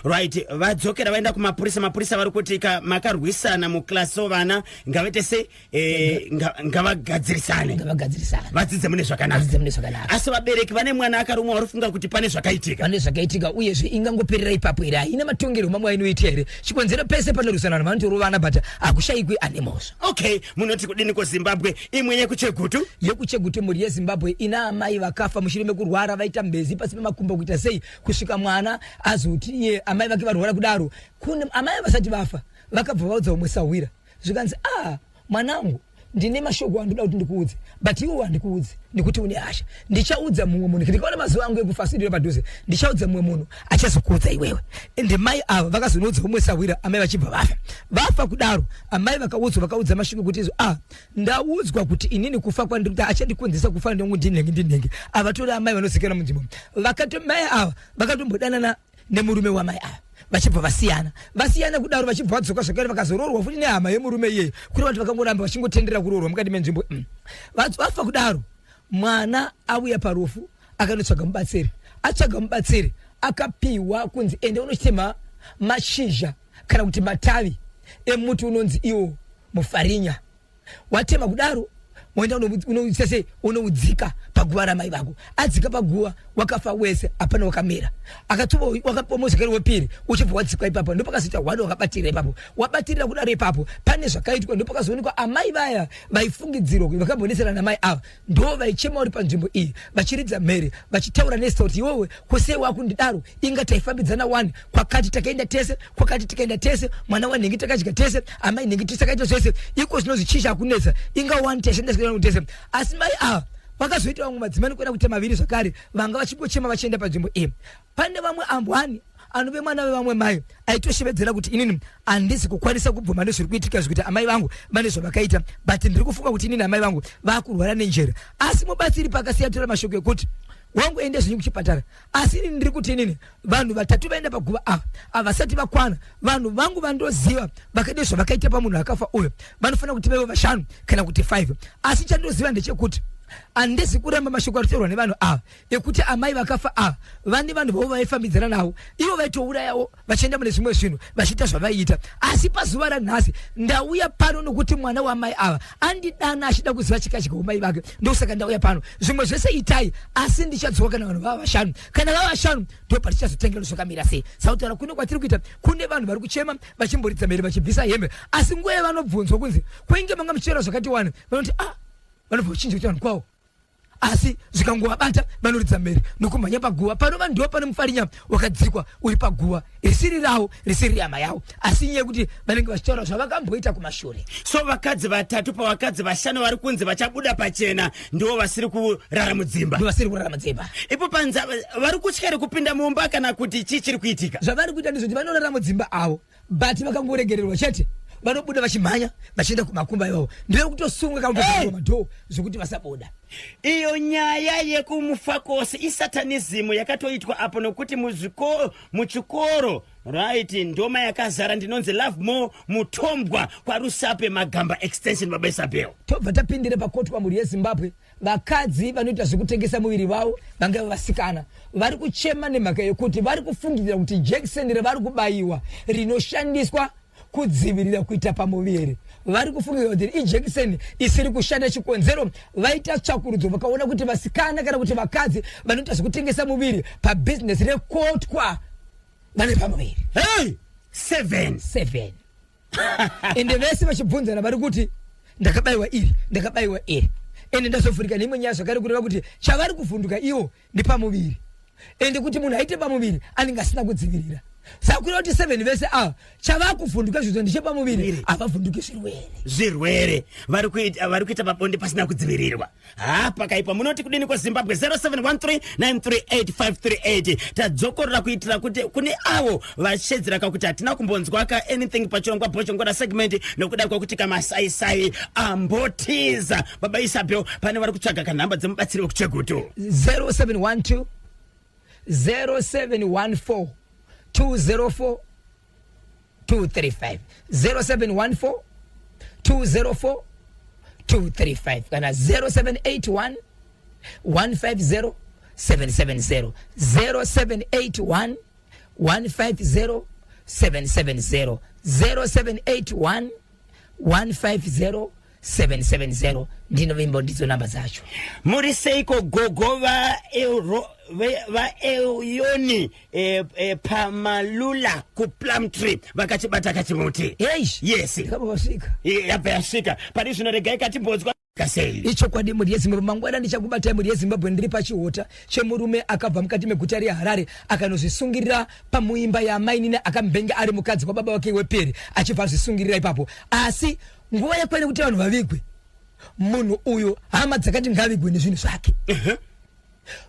right vadzokera vaenda kumapurisa mapurisa vari kuti makarwisana muklasi vana ngavaite se ngavagadzirisane vadzidze mune zvakanaka. Asi vabereki vane mwana akarumwa vari kufunga kuti pane zvakaitika uyezve ingangoperera ipapo here haina matongero mamwe ainoita here chikonzero pese panorwisana vanotorovana but hakushayikwi animals. Okay munoti kudini kuZimbabwe imwe yekuchegutu muri yeZimbabwe ina amai vakafa mushure mekurwara vaita mbezi pasi pemakumbo kuita sei kusvika mwana azoti iye amai vake varwara kudaro kune amai vasati vafa vakabva vaudza umwe Sawira zvikanzi mwanangu ndine mashoko andoda kuti ndikuudze but iwo handikuudze nekuti une hasha ndichaudza mumwe munhu ndikaona mazuva angu ekufasirira padhuze ndichaudza mumwe munhu achazokuudza iwewe ende mai ava vakazonoudza umwe Sawira amai vachibva vafa kudaro amai vakaudza mashoko kuti izvo ndaudzwa kuti inini kufa kwandiri kuti achandikonzesa kufa ndongu ndinenge ava tori amai vanosekera munzvimbo mai ava vakatombodanana nemurume wamai ava vachibva vasiyana kudaro vachibva vadzoka zvakare vakazororwa futi nehama yemurume iyeyo kuri vantu vakangoramba vachingotendera kurorwa mukati menzvimbo vafa kudaro mwana auya parufu akanotsvaga mubatsiri akapiwa kunzi ende unochitema mashizha kana kuti matavi emuti unonzi iwo mufarinya watema kudaro waenda unoudzika paguva ramai vako adzika paguva wakafa wese hapana wakamera wakapomozekeri wepiri uchibva wadzikwa ipapo ndipo pakazoita hwado wakabatirira ipapo wabatirira kudaro ipapo pane zvakaitwa ndipo pakazoonekwa amai vaya vaifungidzirwa kuti vakambonetsera namai ava ndo vaichema uri panzvimbo iyi vachiridza mhere vachitaura nesta kuti iwewe kusei wakundidaro inga taifambidzana 1 kwakati takaenda tese mwana wanhingi takadya tese amai nhingi tisakaita zvese iko zvinozvi chisha akunetsa inga 1 tashandisa kutese asi mai ava vakazoita vamwe madzimani kuenda kuita maviri zvakare vanga vachingochema vachienda panzvimbo iyi pane vamwe ambwani anove mwana vevamwe mai aitoshevedzera kuti inini handisi kukwanisa kubvuma nezviri kuitika zvekuti amai vangu vane zvavakaita but ndiri kufunga kuti inini amai vangu vakurwara nenjere asi mubatsiri pakasiya tora mashoko ekuti wangu ende zvinyi kuchipatara asi inini ndiri kuti inini vanhu vatatu vaenda paguva ava vasati vakwana vanhu vangu vandoziva vakade zvavakaita pamunhu akafa uyo vanofanira kuti vaivo 5 kana kuti 5 asi chandoziva ndechekuti handisi kuramba mashoko aritaurwa nevanhu ava ekuti amai vakafa vane vanhu vavo vaifambidzana navo ivo vaitourayawo vachienda mune zvimwe zvinhu vachiita zvavaiita asi pazuva ranhasi ndauya pano nokuti mwana wamai ava andidana achida kuziva chikachika umai vake ndosaka ndauya pano zvimwe zvese itai asi ndichadzoka kana vanhu vava 5 kana vava 5 ndo patichazotengera zvakamira sei sautaura kuno kwatiri kuita kune vanhu vari kuchema vachimboridza mhere vachibvisa hembe asi nguva yavanobvunzwa kunzi kuinge manga muchera zvakati 1 vanoti vanobva vachinja kuti vanhu kwavo asi zvikangovabata vanoridza mhere nokumhanya paguva panova ndo pane mufarinya wakadzikwa uri paguva risiri ravo risiri rama yavo asi nyaya yekuti vanenge vachitaura zvavakamboita kumashure. So vakadzi 3 pavakadzi 5 vari kunzi vachabuda pachena ndo vasiri kurara mudzimba ipo panza vari kutyari kupinda mumba kana kuti chii chiri kuitika zvavari kuita ndizvoti vanorara mudzimba avo but vakangoregererwa chete vanobuda vachimhanya vachienda kumakumba iwavo ndive kutosunga kautozaa madhoo zvokuti vasaboda. Iyo nyaya yekumufakosi isatanism yakatoitwa apo nokuti muchikoro right ndoma yakazara ndinonzi love more mutombwa kwa Rusape Magamba extension baba Isabel. Tobva tapindire pakoti kwamuri yeZimbabwe vakadzi vanoita zvekutengesa muviri vavo vanga vasikana vari kuchema nemhaka yekuti vari kufungirira kuti jekiseni ravari kubayiwa rinoshandiswa kudzivirira kuita pamuviri. Vari kufungira kuti ijekiseni isiri kushanda chikonzero. Vaita tsvakurudzo vakaona kuti vasikana kana kuti vakadzi vanoita zvekutengesa muviri pabusiness rekotwa vane pamuviri. Hey! 7 ende vese vachibvunzana vari kuti ndakabayiwa iri ende ndazovhurika neimwe nyaya zvakare kureva kuti chavari kuvhunduka ivo ndi pamuviri ende kuti munhu aite pamuviri anenge asina kudzivirira. Sakureva kuti 7 vese chavakuvhunduka zvizvo ndechepamuviri havavhunduki zvirwere vari kuita mabonde pasina kudzivirirwa. Pakaipa munoti kudini kwaZimbabwe 0713938538 tadzokorera kuitira kuti kune avo vachedzera kuti hatina kumbonzwa ka anything pachirongwa bochongora segment nokuda kwokuti kamasaisai ambotiza baba Isabel pane vari kutsvaga kanhamba dzemubatsiri wekuchegutu 0712 0714 204 235 0714 204 235 kana 0781 150 770 0781 150 770 0781 150 770 ndinovimbo ndidzo namba zacho. Muri seiko gogo va Euyoni Pamalula ku Plumtree vakachibata kachimuti. Yes. Yabva yasvika pari zvino regai katimbodzwa kasei icho kwadi muri yeZimbabwe mangwana ndichakubata muri yeZimbabwe ndiri pachihota chemurume akabva mukati meguta reHarare akanozvisungirira pamuimba yamainina akambenga ari mukadzi kwa baba wake weperi achibva zvisungirira ipapo asi nguva yakwene kuti vanhu vavigwe munhu uyu hama dzakati ngavigwe nezvinhu zvake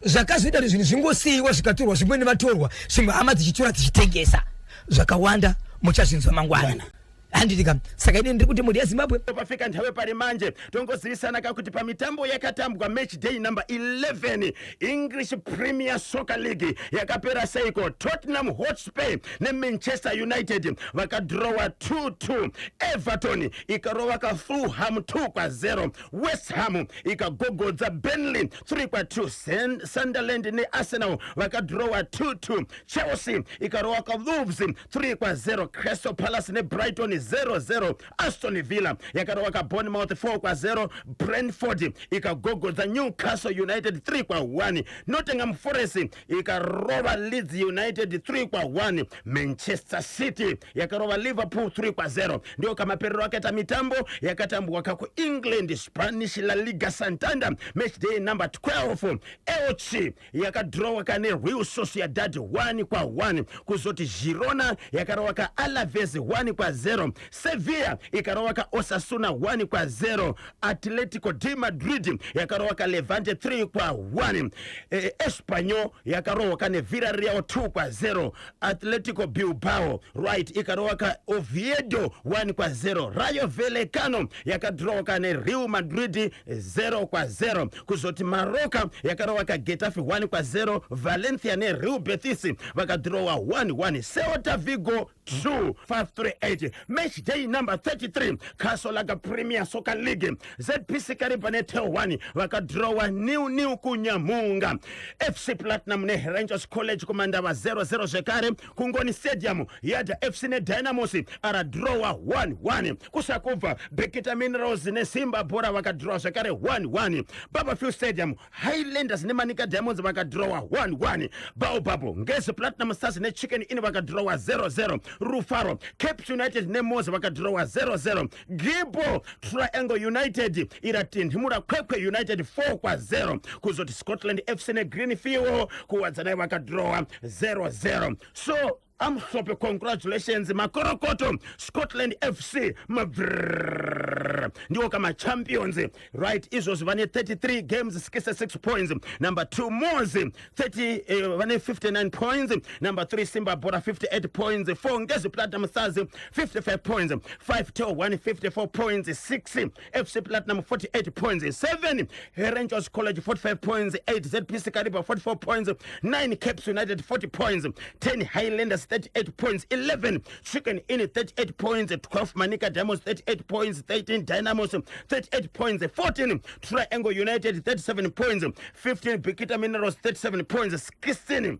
zvakazoita kuti zvinhu zvingosiyiwa zvikatorwa zvimweni vatorwa zvimwe hama dzichitora dzichitengesa zvakawanda muchazvinzwa mangwana handidika saka ine ndiri kuti muri yeZimbabwe pafika nthawe pari manje tongozivisana kakuti pamitambo yakatambwa match day number 11 English Premier Soccer League yakapera seiko Tottenham Hotspur neManchester United vakadrowa 2-2 Everton ikarova kaFulham 2-0 West Ham ikagogodza Burnley 3-2 Sunderland neArsenal vakadrowa 2-2 Chelsea ikarova kaWolves 3-0 Crystal Palace neBrighton 0-0 Aston Villa yakarova kaBournemouth 4-0 Brentford ikagogodza Newcastle United 3-1 Nottingham Forest ikarova Leeds United 3-1 Manchester City yakarova Liverpool 3-0 ndio kamaperero akaita mitambo yakatambwa ku England Spanish La Liga Santander match day number 12 Elche yakadrowa kane Real Sociedad 1-1 kuzoti Girona yakarova ka Alaves 1-0 Sevilla ikarowa ka Osasuna 1-0 Atletico de Madrid yakarowa ka Levante 3-1 Espanyol yakarowa ka Villarreal 2-0 Atletico Bilbao right ikarowa ka Oviedo 1-0 Rayo Vallecano yakadrowa ka Real Madrid 0-0 kuzoti Maroka yakarowa ka Getafe 1-0 Valencia ne Real Betis vakadrowa 1-1 Celta Vigo 2-538 match day number 33 Kasolaga Premier Soccer League ZPC Karibane Tel 1 vakadrowa new kunyamunga FC Platinum ne Rangers College kumandava 0-0 zvekare kungoni stadium yada FC ne Dynamos aradrowa 1-1 kusakubva Bekita Minerals ne Simba Bora vakadrowa zvekare 1-1 Babafield Stadium Highlanders ne Manika Diamonds vakadrowa 1-1 Baobab Ngezi Platinum Stars ne Chicken Inn vakadrowa 0-0 Rufaro Cape United ne Moza vakadrowa 0-0 Gibo Triangle United iratindimura Kwekwe United 4-0 kuzoti Scotland FC ne Greenfield kuwadzana vakadrowa 0-0 so amhlophe congratulations makorokoto Scotland FC ndiwo kama champions right izvozvo vane 33 games 66 points. Number 2 Mozi vane 59 points. Number 3 Simba Bora 58 points. 4 Ngezi Platinum Stars 55 points. 5 Till 154 points. 6 FC Platinum 48 points. 7 Rangers College 45 points. 8 ZPC Kariba 44 points. 9 Caps United 40 points. 10 Highlanders 38 points. 11 Chicken Inn 38 points. 12 Manika Diamonds 38 points. 13 Dynamos 38 points. 14 Triangle United 37 points. 15 Bikita Minerals 37 points. 16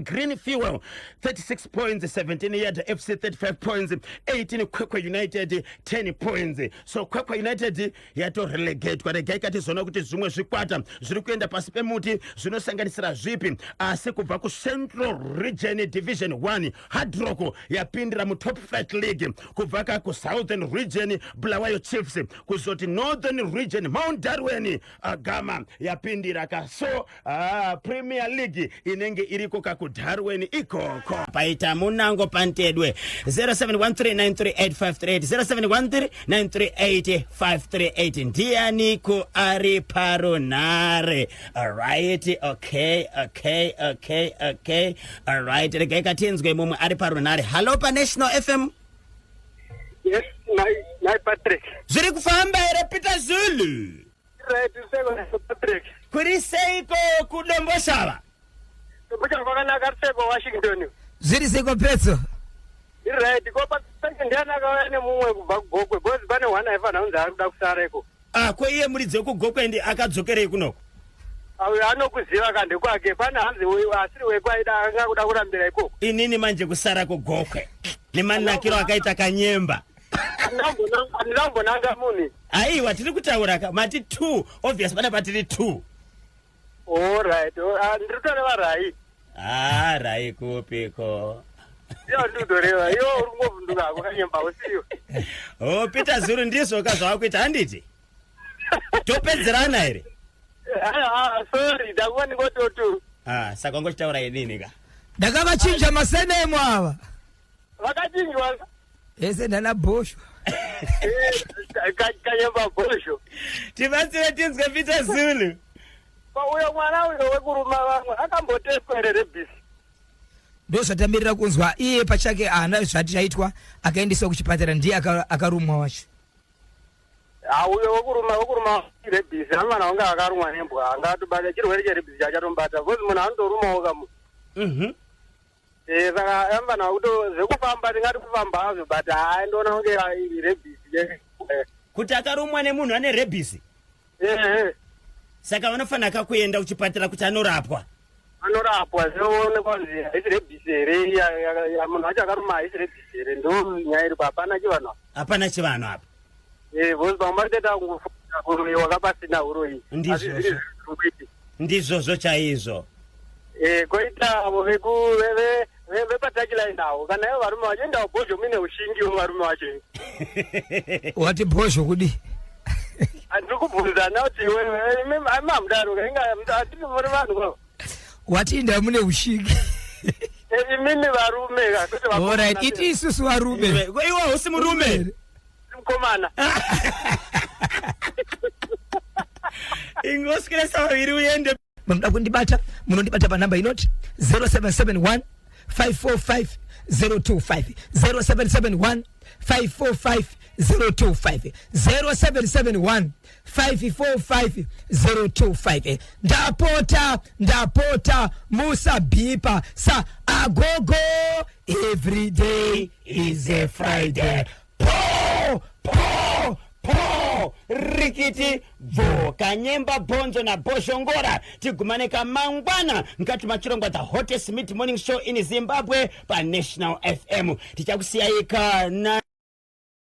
Green Fuel 36 points. 17 Yada FC 35 points. 18 Kwekwe United 10 points. So Kwekwe United yato relegate kwa regaika tizono kuti zimwe zvikwata zviri kuenda pasi pemuti zvinosanganisira zvipi asi kubva ku Central Region Division 1 Hard Rock yapindira mu Top Flight League, kubva ku Southern Region Bulawayo Chiefs, kuzoti Northern Region Mount Darwin Agama yapindira ka. So Premier League inenge iriko ka ku Darwin ikoko paita munango pantedwe 0713938538 0713938538 ndiani ku ari parunare. Alright, okay. Alright, regaika tinzwe mumwe ari parunare. Hello pa National FM. Yes, my Patrick. Zviri kufamba ere Peter Zulu? Right, seko Patrick. Kuri seiko kudombosava? Kubuka kwakanaka seko Washington. Zviri seko Petso. Right, ko Patrick ndiana kawane mumwe kubva kugokwe because pane wana ifana unza ari kuda kusareko. Ko iye muridze kugokwe ndi akadzokerei kunoko? Anokuziva kande kwake pane hanzi asiri wekwaida anga kuda kurambira ikoko. Inini manje kusara kugokwe nemanakiro akaita kanyemba. Ndambonanga muni. Aiwa tiri kutaura mati 2 obvious pana patiri 2. All right, nditoreva rai. Rai kupiko. Yo ndudoreva yo urungovunduka kwakanyemba usiyo. Peter Zulu ndizvo kazvakuita handiti? Topedzerana here? Sorry, ndakoni ngototu. Saka ngochitaura inini ka? Ndakavachinja masenemo ava. Vakachinjwa. Ese ndana Bosho. Kanyemba Bosho. Tibatsire tinzwe Peter Zulu. Uyo mwana uyo wekuruma vamwe akamboteswa ere rebhisi. Ndozvatamirira kunzwa iye pachake ana zvati chaitwa akaendeswa kuchipatara ndiye akarumwa wacho. Uyo wekuruma rebhisi amwana wanga akarumwa nembwa angatobata chirwere cherebhisi chachatombata because munhu anotorumawo kamu. Saka amwana kuto zvekufamba tingati kufamba hazvo but ndoona kunge rebhisi. Kuti akarumwa nemunhu ane rebhisi? Saka vanofana kuenda kuchipatara kuti anorapwa. Anorapwa zvinoonekwa kuti haisi rebhisi here, munhu wacho akaruma haisi rebhisi here, ndo nyaya iripo, hapana chivanhu. Hapana chivanhu apa. Because pamatoita kurumiwa kapasina huro iyi. Ndizvozvo chaizvo. Koita vepatachilaini navo kana ivo varume vacho endawo Bhozho mine ushingi varume vacho. Wati Bhozho kudi? Andiri kubvunzana kuti mamudaro atiri muri vanhu kwavo. Wati inda mune ushingi? Imimi varume. Alright, iti isusu varume. Iwo usi murume? Mukomana. Ingoskresa vaviri uende. Munoda kundibata, munondibata panamba inoti 0771 545 025 0771 545 025 0771 545 025. Ndapota Musa Bipa sa agogo. Every day is a Friday. Rikiti vo kanyemba bonzo na boshongora tigumanika mangwana nkati machirongwa the hottest mid morning show in Zimbabwe pa National FM. Tichakusiyayika na